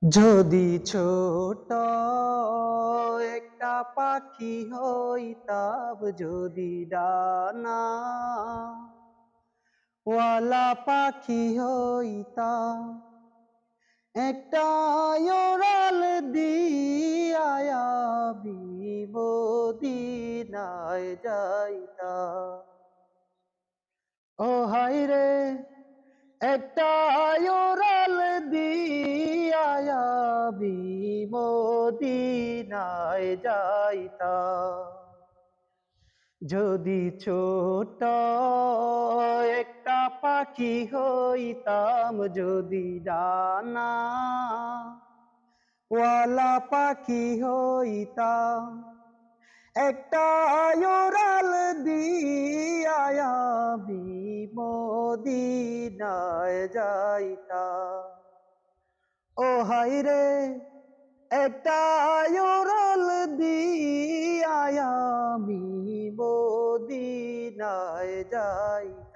যদি ছোট একটা পাখি হইতাম, যদি ডানা ওয়ালা পাখি হইতাম, একটা ওড়াল দিয়া আমি মদিনায় যাইতাম। ও হায় রে, একটা ওড়াল দিয়া আমি মদিনায় যাইতাম। যদি ছোট একটা পাখি হইতাম, যদি ডানা ওয়ালা পাখি হইতাম, একটা ওড়াল দিয়া আমি মদিনায় যাইতাম। ও হায় রে, একটা ওড়াল দিয়া আমি মদিনায় যাইতাম।